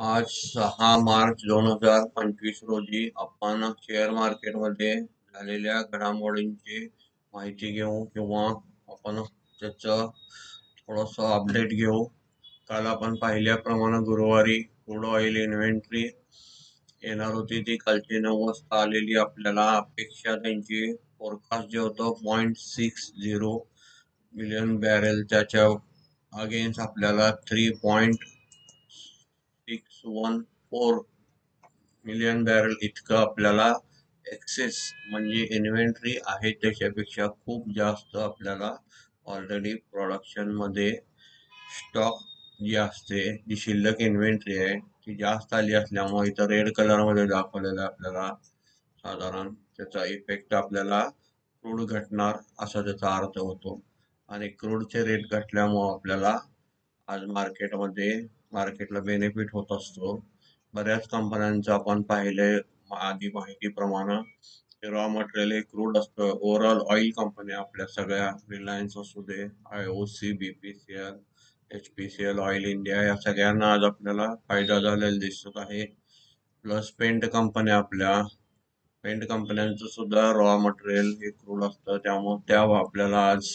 आज 6 मार्च 2025 रोजी आपण शेअर मार्केटमध्ये झालेल्या घडामोडींची माहिती घेऊ किंवा आपण त्याचं थोडंसं अपडेट घेऊ. काल आपण पाहिल्याप्रमाणे गुरुवारी क्रूड ऑइल इन्व्हेंटरी येणार होती, ती कालची 9 वाजता आलेली. आपल्याला अपेक्षा त्यांची फोरकास्ट जे होतं 0.60 मिलियन बॅरेल, त्याच्या अगेन्स्ट आपल्याला 3.614 मिलियन बॅरल इतकं आपल्याला एक्सेस म्हणजे इन्व्हेंटरी आहे, त्याच्यापेक्षा खूप जास्त आपल्याला ऑलरेडी प्रोडक्शन मध्ये स्टॉक जी असते, जी शिल्लक इन्व्हेंटरी आहे ती जास्त आली असल्यामुळे इथं रेड कलर मध्ये दाखवलेलं आहे. आपल्याला साधारण त्याचा इफेक्ट आपल्याला क्रूड घटणार असा त्याचा अर्थ होतो. आणि क्रूडचे रेट घटल्यामुळे आपल्याला आज मार्केटला बेनिफिट होत असतो. बऱ्याच कंपन्यांचं आपण पाहिले आधी माहितीप्रमाणे रॉ मटेरियल हे क्रूड असतं. ओव्हरऑल ऑइल कंपन्या आपल्या सगळ्या, रिलायन्स असू दे, IOC, BPCL, HPCL, oil India, या सगळ्यांना आज आपल्याला फायदा झालेला दिसत आहे. प्लस पेंट कंपन्यांचं सुद्धा रॉ मटेरियल हे क्रूड असतं, त्यामुळे त्या आपल्याला आज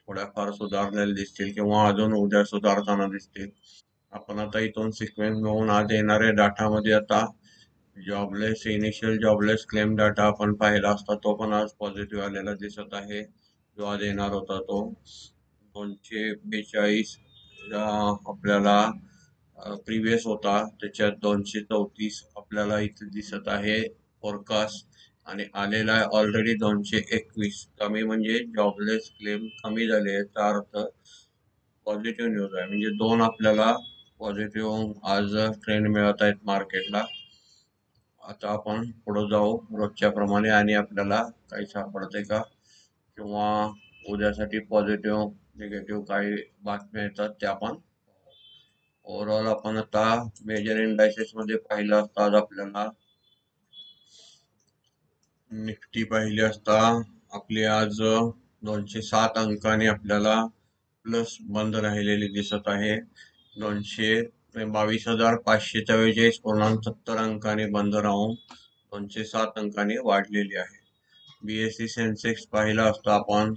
थोड्याफार सुधारलेल्या दिसतील किंवा अजून उद्या सुधारताना दिसतील. आपण आता इथून सिक्वेन्स घेऊन आज येणाऱ्या डाटामध्ये आता इनिशियल जॉबलेस क्लेम डाटा आपण पाहिला असता, तो पण आज पॉझिटिव्ह आलेला दिसत आहे. जो आज येणार होता तो 242 आपल्याला प्रिव्हियस होता, त्याच्यात 234 आपल्याला इथे दिसत आहे फोरकास्ट. आणि आलेला आहे ऑलरेडी 221. कमी म्हणजे जॉबलेस क्लेम कमी झाले, याचा अर्थ पॉझिटिव्ह न्यूज आहे. म्हणजे दोन आपल्याला पॉझिटिव्ह आज ट्रेंड मिळत आहेत मार्केटला. आता आपण पुढे जाऊ रोजच्या प्रमाणे आणि आपल्याला काही सापडते का किंवा उद्यासाठी पॉझिटिव्ह निगेटिव्ह काही बातम्या येतात त्या आपण. ओव्हरऑल आपण आता मेजर इंडायसेस मध्ये पाहिलं असता, आज आपल्याला निफ्टी पाहिली असता आपली आज 207 अंकाने आपल्याला प्लस बंद राहिलेली दिसत आहे. 22,544.70 अंकाने बंद राहून 207 अंकाने वाढलेली आहे. BSE सेन्सेक्स पाहिला असता आपण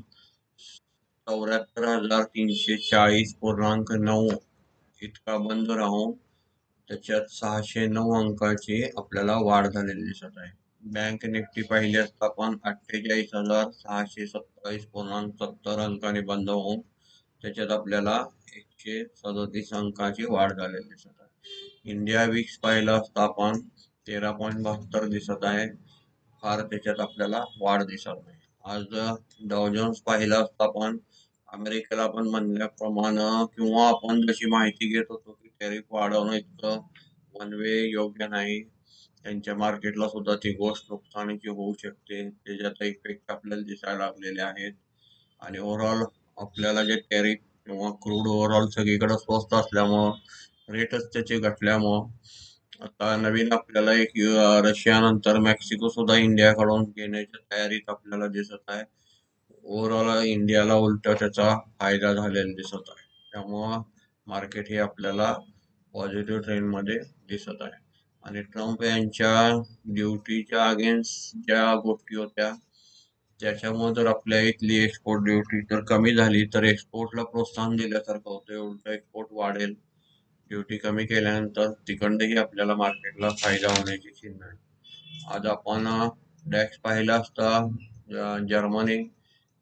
74,340.9 इतका बंद राहून त्याच्यात 609 अंकाची आपल्याला वाढ झालेली दिसत आहे. बँक निफ्टी पाहिली असता आपण 48,627.70 अंकाने बंद होऊन त्याच्यात आपल्याला 137 अंकाची वाढ झालेली दिसत आहे. इंडिया विक्स पाहिलं असता आपण 13.72 दिसत आहे, फार त्याच्यात आपल्याला वाढ दिसत नाही. आज डाव जोन्स पाहिलं असता आपण अमेरिकेला आपण म्हणल्याप्रमाणे किंवा आपण जशी माहिती घेत होतो की टॅरिफ वाढवणं इतकं वन वे योग्य नाही, त्यांच्या मार्केटला सुद्धा ती गोष्ट नुकसानीची होऊ शकते, त्याच्याचा इफेक्ट आपल्याला दिसायला लागलेले आहेत. आणि ओव्हरऑल आपल्याला जे टॅरिफ किंवा क्रूड ओव्हरऑल सगळीकडे स्वस्त असल्यामुळं, रेटच त्याचे घटल्यामुळं आता नवीन आपल्याला एक रशिया नंतर मेक्सिको सुद्धा इंडियाकडून घेण्याच्या तयारीत आपल्याला दिसत आहे. ओव्हरऑल इंडियाला उलट त्याचा फायदा झालेला दिसत आहे. त्यामुळं मार्केट हे आपल्याला पॉझिटिव्ह ट्रेंड मध्ये दिसत आहे. आणि ट्रम्प यांच्या ड्युटीच्या अगेन्स्ट ज्या गोष्टी होत्या, त्याच्यामुळे जर आपल्या इथली एक्सपोर्ट ड्युटी तर कमी झाली तर एक्सपोर्टला प्रोत्साहन दिल्यासारखं होतं, उलट एक्सपोर्ट वाढेल. ड्युटी कमी केल्यानंतर तिकडनंही आपल्याला मार्केटला फायदा होण्याची चिन्ह आहे. आज आपण डॅक्स पाहिला असता जर्मनी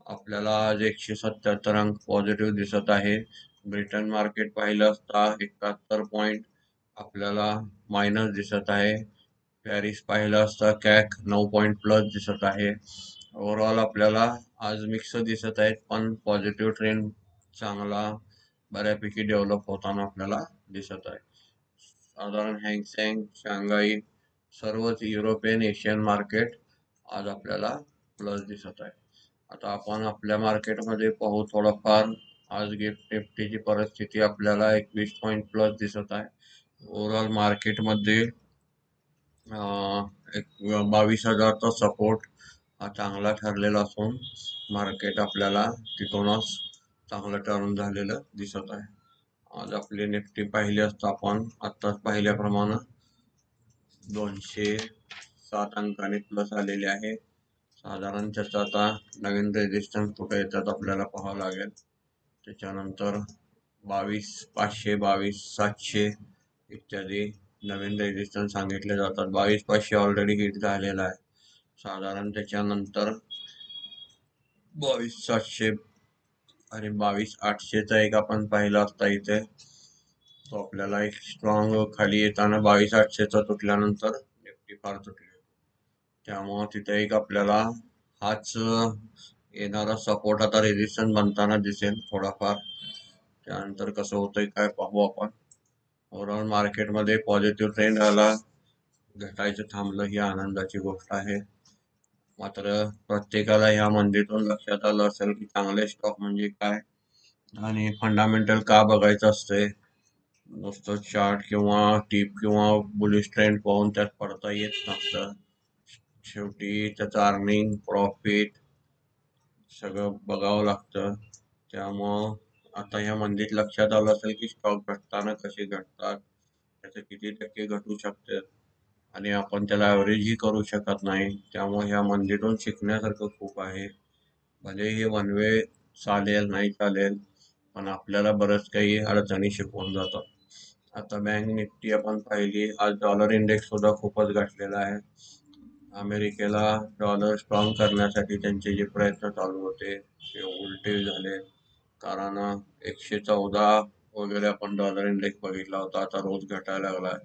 आपल्याला आज 177 अंक पॉझिटिव्ह दिसत आहे. ब्रिटन मार्केट पाहिलं असता 71 पॉइंट आपल्याला मायनस दिसत आहे. पॅरिस पाहिलं असता कॅक 9 पॉइंट प्लस दिसत आहे. ओव्हरऑल आपल्याला आज मिक्स दिसत आहेत, पण पॉझिटिव्ह ट्रेंड चांगला बऱ्यापैकी डेव्हलप होताना आपल्याला दिसत आहे. साधारण हँगसेंग, शांघाई, सर्वच युरोपियन एशियन मार्केट आज आपल्याला प्लस दिसत आहे. आता आपण आपल्या मार्केटमध्ये पाहू थोडंफार. आज गिफ्ट निफ्टीची परिस्थिती आपल्याला 21 पॉइंट प्लस दिसत आहे. ओव्हरऑल मार्केटमध्ये एक 22,000चा सपोर्ट हा चांगला ठरलेला असून मार्केट आपल्याला तिथूनच चांगलं टर्न झालेलं दिसत आहे. आज आपली निफ्टी पाहिली असता आपण आत्ताच पाहिल्याप्रमाणे 207 अंकाने प्लस आलेले आहे. साधारण त्याचा आता नवीन रेजिस्टन्स कुठे येतात आपल्याला पाहावं लागेल. त्याच्यानंतर 22,500, 22,700 इत्यादी नवीन रेजिस्टन्स सांगितले जातात. 22,500 ऑलरेडी हिट झालेला आहे. साधारण त्याच्यानंतर 22,700 आणि 22,800चा एक आपण पाहिला असता इथे. तो आपल्याला एक स्ट्रॉंग खाली येताना 22,800चा तुटल्यानंतर निफ्टी फार तुटली. त्यामुळे तिथे एक आपल्याला हाच येणारा सपोर्ट आता रेजिस्टन्स बनताना दिसेल थोडाफार. त्यानंतर कसं होतंय काय पाहू आपण. ओव्हरऑल मार्केटमध्ये पॉझिटिव्ह ट्रेंड आला, घटायचं थांबलं ही आनंदाची गोष्ट आहे. मात्र प्रत्येकाला या मंदीतून लक्षात आलं असेल की चांगले स्टॉक म्हणजे काय आणि फंडामेंटल का बघायचं असते. नुसतं चार्ट किंवा टिप किंवा बुलिश ट्रेंड पाहून त्यात पडता येत नसतं. शेवटी त्याचं अर्निंग प्रॉफिट सगळं बघावं लागतं. त्यामुळं आता ह्या मंदीत लक्षात आलं असेल की स्टॉक घटताना कसे घटतात, त्याचे किती टक्के घटू शकतात आणि आपण त्याला ॲव्हरेजही करू शकत नाही. त्यामुळे ह्या मंदीतून शिकण्यासारखं खूप आहे. भले हे वन वे चालेल नाही चालेल, पण आपल्याला बरंच काही अडचणी शिकवून जातात. आता बँक निफ्टी आपण पाहिली, आज डॉलर इंडेक्स सुद्धा खूपच घटलेला आहे. अमेरिकेला डॉलर स्ट्रॉंग करण्यासाठी त्यांचे जे प्रयत्न चालू होते ते उलटे झाले. कारण 114 वगैरे आपण डॉलर इंडेक्स बघितला होता, आता रोज घटायला लागलाय.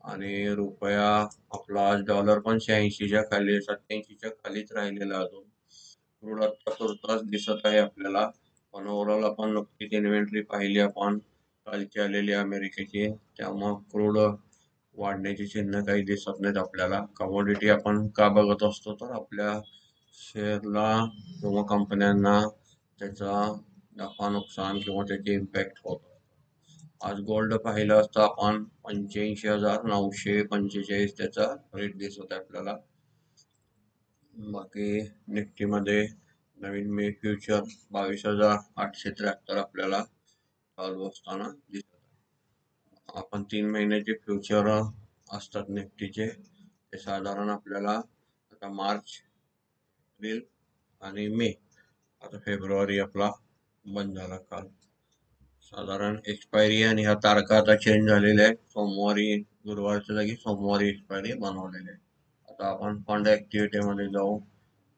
आणि रुपया आपला आज डॉलर पण 86च्या खाली 87च्या खालीच राहिलेला अजून. क्रूड आता तुर्तास दिसत आहे आपल्याला, पण ओव्हरऑल आपण नुकतीच इन्व्हेंटरी पाहिली आपण कालची आलेली अमेरिकेची. त्यामुळे क्रूड वाढण्याची चिन्ह काही दिसत नाहीत आपल्याला. कमोडिटी आपण का बघत असतो तर आपल्या शेअरला किंवा कंपन्यांना त्याचा नफा नुकसान किंवा त्याचे इम्पॅक्ट होतो. आज गोल्ड पाहिलं असतं आपण 85,945 त्याचा रेट दिसत आहे आपल्याला. बाकी निफ्टीमध्ये नवीन मे फ्युचर 22,873 आपल्याला चालू असताना दिसत आहे. आपण 3 महिन्याचे फ्युचर असतात निफ्टीचे, ते साधारण आपल्याला आता मार्च, एप्रिल आणि मे, आता फेब्रुवारी आपला बंद झाला काल. साधारण एक्सपायरी आणि ह्या तारखा आता चेंज झालेल्या आहेत. सोमवारी, गुरुवारच्या जागी सोमवारी एक्सपायरी बनवलेली आहे. आता आपण फंड ॲक्टिव्हिटीमध्ये जाऊ.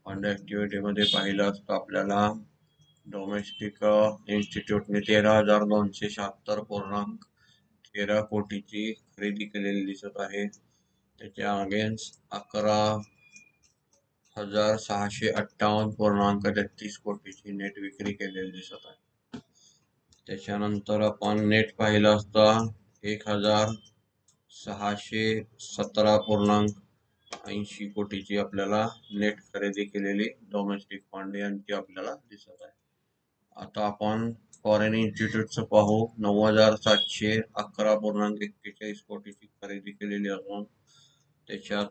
फंड ॲक्टिव्हिटीमध्ये पाहिलं असतं आपल्याला डोमेस्टिक इन्स्टिट्यूटने 13,276.13 कोटीची खरेदी केलेली दिसत आहे. त्याच्या अगेन्स्ट 11,658.33 कोटीची नेट विक्री केलेली दिसत आहे. त्याच्यानंतर आपण नेट पाहिलं असता 1,617.80 कोटीची आपल्याला नेट खरेदी केलेली डोमेस्टिक फंड यांची आपल्याला दिसत आहे. आता आपण फॉरेन इन्स्टिट्यूटचं पाहू. 9,711.41 कोटीची खरेदी केलेली असून त्याच्यात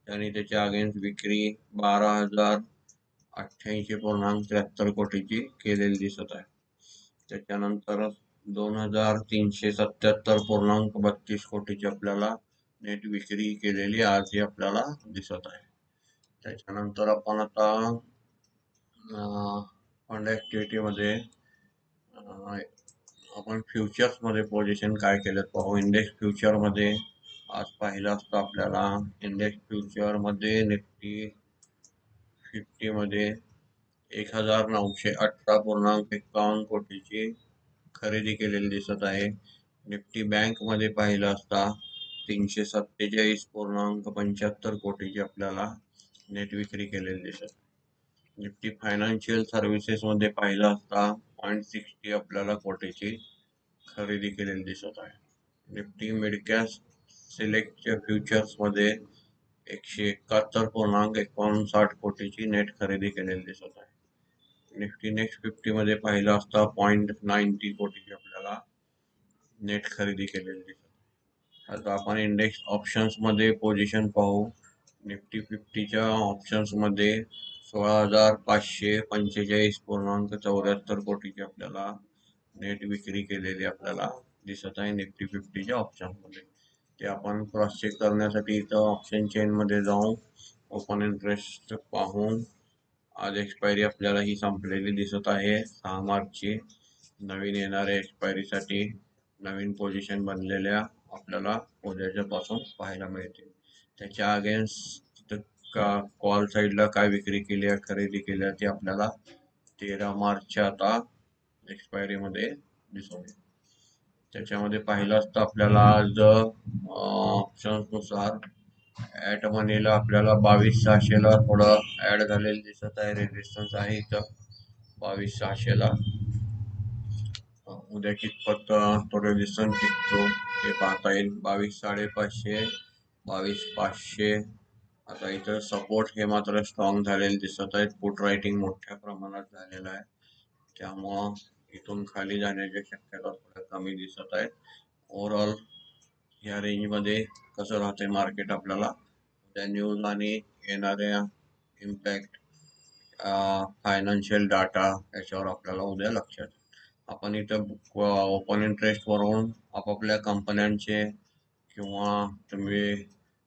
त्यांनी त्याच्या अगेन्स्ट विक्री 12,088.73 कोटीची केलेली दिसत आहे. त्याच्यानंतर 2,377.32 कोटीची आपल्याला नेट विक्री केलेली आज आपल्याला दिसत आहे. त्याच्यानंतर आपण आता फंड ॲक्टिव्हिटीमध्ये आपण फ्युचर्समध्ये पोझिशन काय केलं पाहू. इंडेक्स फ्युचरमध्ये आज पाहिलं असतं आपल्याला, इंडेक्स फ्युचरमध्ये निफ्टी 50मध्ये 1,918.51 कोटीची खरेदी केलेली दिसत आहे. निफ्टी बँकमध्ये पाहिलं असता 347.75 कोटीची आपल्याला नेट विक्री केलेली दिसत आहे. निफ्टी फायनान्शियल सर्व्हिसेसमध्ये पाहिलं असता 0.60 आपल्याला कोटीची खरेदी केलेली दिसत आहे. निफ्टी मिड कॅप सिलेक्टच्या फ्युचर्समध्ये 171.59 कोटीची नेट खरेदी केलेली दिसत आहे. निफ्टी नेक्स्ट 50मध्ये पाहिलं असता 0.90 कोटीची आपल्याला नेट खरेदी केलेली दिसत आहे. आता आपण इंडेक्स ऑप्शन्समध्ये पोझिशन पाहू. निफ्टी 50च्या ऑप्शन्समध्ये 16,545.74 कोटीची आपल्याला नेट विक्री केलेली आपल्याला दिसत आहे निफ्टी 50च्या ऑप्शन मध्ये. ते आपण क्रॉस चेक करण्यासाठी इथं ऑप्शन चेन मध्ये जाऊन ओपन इंटरेस्ट पाहून आज एक्सपायरी आपल्याला ही संपलेली दिसत आहे 6 मार्चची. नवीन येणाऱ्या एक्सपायरीसाठी नवीन पोझिशन बनलेल्या आपल्याला उद्याच्या पासून पाहायला मिळतील. त्याच्या अगेन्स्ट कॉल साईडला काय विक्री केली आहे, खरेदी केली आहे, ते आपल्याला 13 मार्चच्या आता एक्सपायरी मध्ये दिसून येईल. त्याच्यामध्ये पाहिलं असतं आपल्याला आज ऑप्शन नुसार ऍट मनीला आपल्याला 22,600ला थोडं ऍड झालेलं दिसत आहे. रेजिस्टन्स आहे इथं 22,600ला. उद्या कितपत तो रेजिस्टन्स टिकतो ते पाहता येईल. 22,500, 22,500. आता इथं सपोर्ट हे मात्र स्ट्रॉंग झालेले दिसत आहेत. पुट रायटिंग मोठ्या प्रमाणात झालेलं आहे, त्यामुळं इथून खाली जाण्याची शक्यता थोड्या कमी दिसत आहे. ओव्हरऑल या रेंजमध्ये कसं राहते मार्केट आपल्याला त्या न्यूज आणि येणाऱ्या इम्पॅक्ट फायनान्शियल डाटा याच्यावर आपल्याला उद्या लक्षात. आपण इथं ओपन इंटरेस्ट वरून आपापल्या कंपन्यांचे किंवा तुम्ही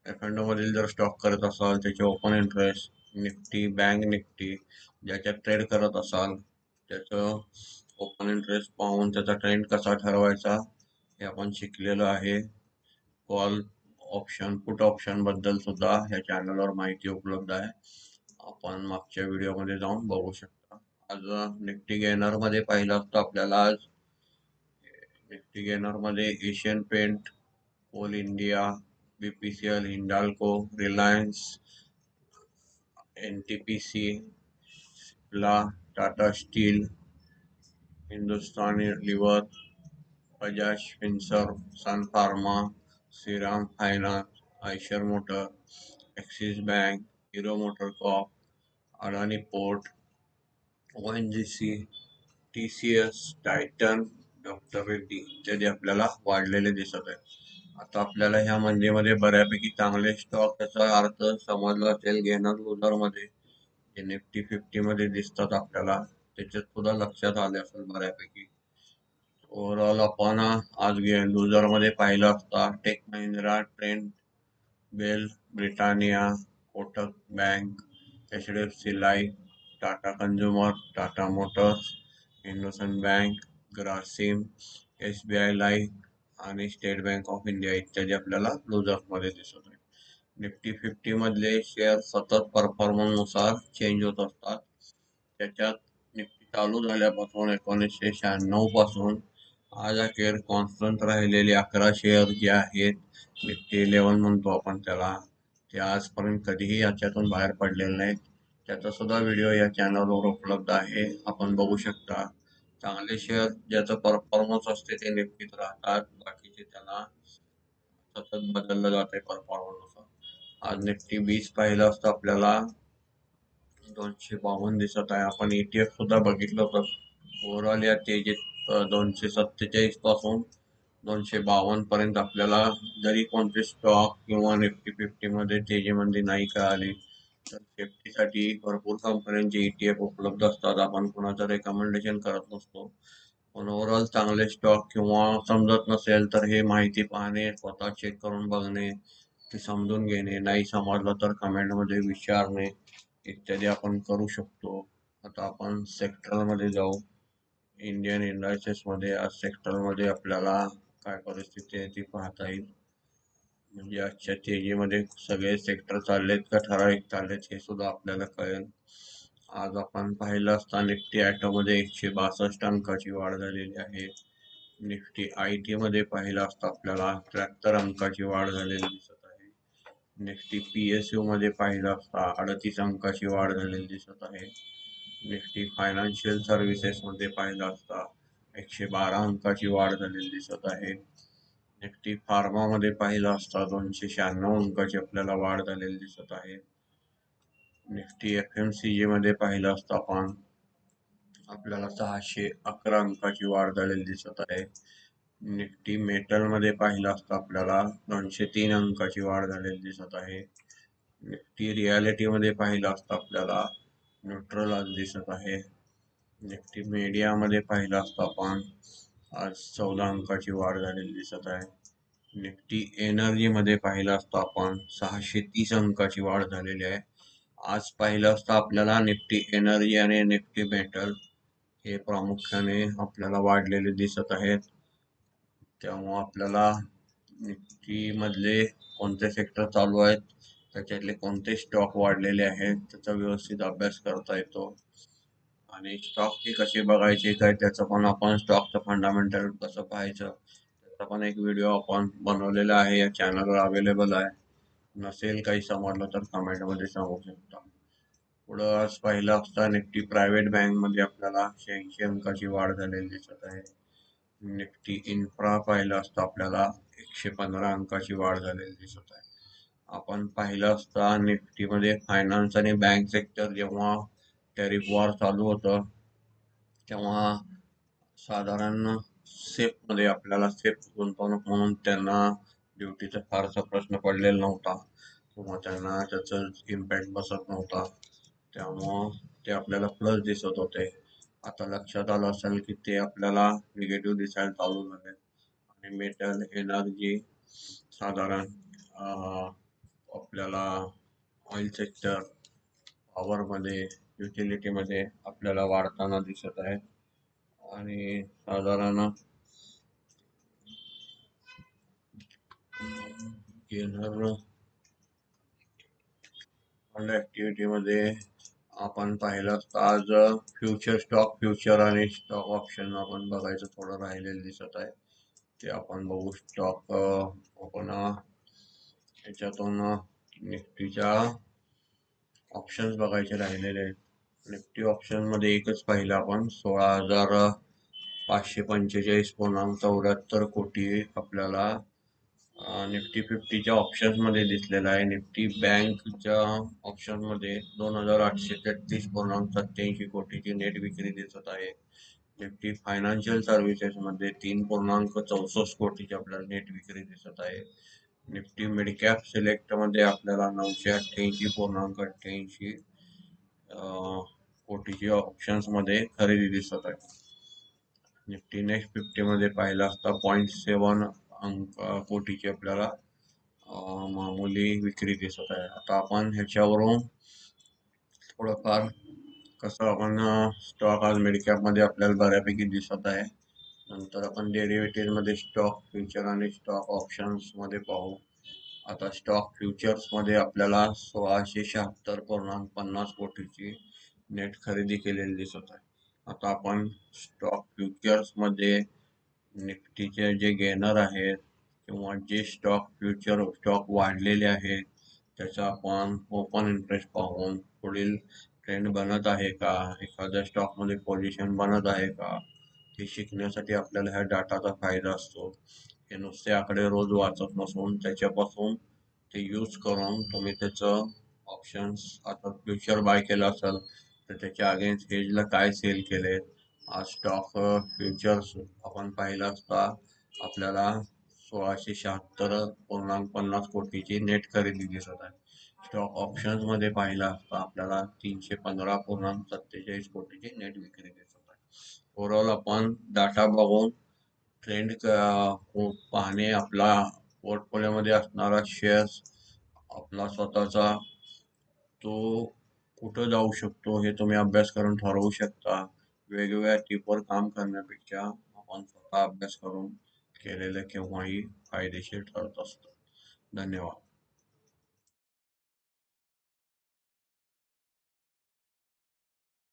एफ मधील जर स्टॉक करत असाल त्याचे open interest, Nifty, bank Nifty ज्याच्यात ट्रेड करत असाल त्याचं ओपन इंटरेस्ट पाहून त्याचा ट्रेंड कसा ठरवायचा हे आपण शिकलेलं आहे. कॉल ऑप्शन, पुट ऑप्शन बद्दल सुद्धा ह्या चॅनलवर माहिती उपलब्ध आहे. आपण मागच्या व्हिडिओमध्ये जाऊन बघू शकता. आज निफ्टी गेनर मध्ये पाहिलं असतं आपल्याला आज निफ्टी गेनर मध्ये Asian Paint, Coal India, BPCL, Hindalco, Reliance, NTPC, Cipla, Tata Steel, हिंदुस्तानी Lever, Bajaj Finserv, Sun Pharma, Shriram Finance, Eicher Motor, Axis Bank, Hero MotoCorp, Adani Port, ONGC, TCS, Titan, doctor Reddy इत्यादी आपल्याला वाढलेले दिसत आहेत. आता आपल्याला ह्या मंदीमध्ये बऱ्यापैकी चांगले स्टॉक याचा अर्थ समजला असेल. घेणार लुजर मध्ये जे निफ्टी 50 मध्ये दिसतात आपल्याला त्याच्यात सुद्धा लक्षात आले असेल बऱ्यापैकी. ओव्हरऑल आपण आज लुजर मध्ये पाहिलं असता tech Mahindra, Trent, BEL, Britannia, Kotak bank, HDFC life, Tata consumer, Tata motors, Hindustan bank, Grasim, SBI life आणि स्टेट बँक ऑफ इंडिया इत्यादी आपल्याला लुजर्स मध्ये दिसत आहे. निफ्टी 50 मधले शेअर सतत परफॉर्मन्स नुसार चेंज होत असतात. त्याच्यात निफ्टी चालू झाल्यापासून 1996 पासून आज अखेर कॉन्स्टंट राहिलेले 11 शेअर जे आहेत, निफ्टी 11 म्हणतो आपण त्याला, ते आजपर्यंत कधीही याच्यातून बाहेर पडलेले नाहीत. त्याचा सुद्धा व्हिडिओ या चॅनलवर उपलब्ध आहे, आपण बघू शकता. चांगले शेअर ज्याचं परफॉर्मन्स असते ते निफ्टीत राहतात, बाकीचे त्यांना सतत बदललं जाते परफॉर्मन्स नुसार. आज निफ्टी 20 पाहिलं असतं आपल्याला 252 दिसत आहे. आपण ETF सुद्धा बघितलं तर ओव्हरऑल या तेजीत 247 पासून 252 पर्यंत आपल्याला जरी कोणते स्टॉक किंवा निफ्टी 50 मध्ये तेजीमध्ये नाही कळाली तर सेफ्टीसाठी भरपूर कंपन्यांचे ETF उपलब्ध असतात. आपण कुणाचं रेकमेंडेशन करत नसतो, पण ओव्हरऑल चांगले स्टॉक किंवा समजत नसेल तर हे माहिती पाहणे, स्वतः चेक करून बघणे, ते समजून घेणे, नाही समजलं तर कमेंटमध्ये विचारणे इत्यादी आपण करू शकतो. आता आपण सेक्टरमध्ये जाऊ. इंडियन इंडायसेस मध्ये आज सेक्टरमध्ये आपल्याला काय परिस्थिती आहे ती पाहता येईल. म्हणजे आजच्या तेजीमध्ये सगळे सेक्टर चाललेत का ठराविक चाललेत हे सुद्धा आपल्याला कळेल. आज आपण पाहिलं असता निफ्टी ॲटोमध्ये 162 अंकाची वाढ झालेली आहे. निफ्टी IT मध्ये पाहिलं असता आपल्याला 73 अंकाची वाढ झालेली दिसत आहे. निफ्टी PSU मध्ये पाहिलं असता 38 अंकाची वाढ झालेली दिसत आहे. निफ्टी फायनान्शियल सर्व्हिसेस मध्ये पाहिलं असता 112 अंकाची वाढ झालेली दिसत आहे. निफ्टी फार्मा मध्ये पाहिलं असता 296 अंकाची आपल्याला वाढ झालेली दिसत आहे. निफ्टी FMCG मध्ये पाहिलं असता आपण आपल्याला 611 अंकाची वाढ झालेली दिसत आहे. निफ्टी मेटल मध्ये पाहिलं असता आपल्याला 203 अंकाची वाढ झालेली दिसत आहे. निफ्टी रियालिटी मध्ये पाहिलं असता आपल्याला न्यूट्रल आज दिसत आहे. निफ्टी मीडिया मध्ये पाहिलं असता आपण आज 14 अंकाची वाढ झालेली दिसत आहे. निफ्टी एनर्जी मध्ये पाहिलं असतं आपण 630 अंकाची वाढ झालेली आहे. आज पाहिलं असतं आपल्याला निफ्टी एनर्जी आणि निफ्टी मेटल हे प्रामुख्याने आपल्याला वाढलेले दिसत आहेत. त्यामुळे आपल्याला निफ्टी मधले कोणते सेक्टर चालू आहेत, त्याच्यातले कोणते स्टॉक वाढलेले आहेत त्याचा व्यवस्थित अभ्यास करता येतो. आणि स्टॉक हे कसे बघायचे काय त्याचं पण आपण स्टॉकचं फंडामेंटल कसं पाहायचं त्याचा पण एक व्हिडिओ आपण बनवलेला आहे, या चॅनलवर अवेलेबल आहे. नसेल काही समजलं तर कमेंटमध्ये सांगू शकता. पुढं आज पाहिलं असता निफ्टी प्रायव्हेट बँक मध्ये आपल्याला 86 अंकाची वाढ झालेली दिसत आहे. निफ्टी इन्फ्रा पाहिलं असतं आपल्याला 115 अंकाची वाढ झालेली दिसत आहे. आपण पाहिलं असता निफ्टी मध्ये फायनान्स आणि बँक सेक्टर जेव्हा टॅरिफ वॉर चालू होतं तेव्हा साधारण सेफ मध्ये आपल्याला सेफ गुंतवणूक म्हणून त्यांना ड्युटीचा फारसा प्रश्न पडलेला नव्हता किंवा त्यांना त्याचा इम्पॅक्ट बसत नव्हता. त्यामुळं ते आपल्याला प्लस दिसत होते. आता लक्षात आलं असेल की ते आपल्याला निगेटिव्ह दिसायला चालू झाले. आणि मेटल एनर्जी साधारण आपल्याला ऑइल सेक्टर पॉवर मध्ये युटिलिटी मध्ये आपल्याला वाढताना दिसत आहे. आणि साधारण घेणार फंड ऍक्टिव्हिटी मध्ये आपण पाहिलं असतं आज फ्युचर स्टॉक फ्युचर आणि स्टॉक ऑप्शन आपण बघायचं थोडं राहिलेलं दिसत आहे. ते आपण बघू स्टॉक आपण याच्यातून निफ्टीच्या ऑप्शन्स बघायचे राहिलेले आहेत. निफ्टी ऑप्शन मध्ये एकच पाहिलं आपण 16,545.74 कोटी आपल्याला निफ्टी फिफ्टीच्या ऑप्शन मध्ये दिसलेला आहे. निफ्टी बँकच्या ऑप्शन मध्ये 2,833.87 नेट विक्री दिसत आहे. निफ्टी फायनान्शियल सर्व्हिसेस मध्ये 3.64 कोटीची आपल्याला नेट विक्री दिसत आहे. निफ्टी मिड कॅप सिलेक्ट मध्ये आपल्याला 988.88 कोटीची ऑप्शन्स मध्ये खरेदी दिसत आहे. निफ्टी नेक्स्ट 50 मध्ये पाहिलं असता 0.7 कोटीची आपल्याला मामूली विक्री दिसत आहे. आता आपण ह्याच्यावरून थोडंफार कसं आपण स्टॉक आज मिड कॅप मध्ये आपल्याला बऱ्यापैकी दिसत आहे. नंतर आपण डेरिव्हेटिव्ह मध्ये स्टॉक फ्युचर आणि स्टॉक ऑप्शन्स मध्ये पाहू. आता स्टॉक फ्युचर्स मध्ये आपल्याला 1676.50 कोटीची नेट खरेदी केलेली दिसत आहे. आता आपण स्टॉक फ्युचर्स मध्ये निफ्टीचे जे गेनर आहेत किंवा जे स्टॉक फ्युचर स्टॉक वाढलेले आहेत त्याचा आपण ओपन इंटरेस्ट पाहून पुढील ट्रेंड बनत आहे का, एखाद्या स्टॉक मध्ये पोझिशन बनत आहे का, हे शिकण्यासाठी आपल्याला ह्या डाटाचा फायदा असतो. हे नुसते आकडे रोज वाचत नसून त्याच्यापासून ते यूज करून तुम्ही त्याचं ऑप्शन्स आता फ्युचर बाय केलं असेल तर त्याच्या अगेन्स्ट हेजला काय सेल केले. आज स्टॉक फ्युचर्स आपण पाहिलं असता आपल्याला 1676.50 कोटीची नेट खरेदी दिसत आहे. स्टॉक ऑप्शन्स मध्ये पाहिलं असता आपल्याला 315.47 कोटीची नेट विक्री दिसत आहे. ओव्हरऑल आपण डाटा बघून ट्रेंड पाहणे, आपला पोर्टफोलिओ मध्ये असणारा शेअर्स आपला स्वतःचा तो कुठं जाऊ शकतो हे तुम्ही अभ्यास करून ठरवू शकता. वेगवेगळ्या टिपवर काम करण्यापेक्षा आपण स्वतः अभ्यास करून केलेलं केव्हाही फायदेशीर ठरत असतं. धन्यवाद.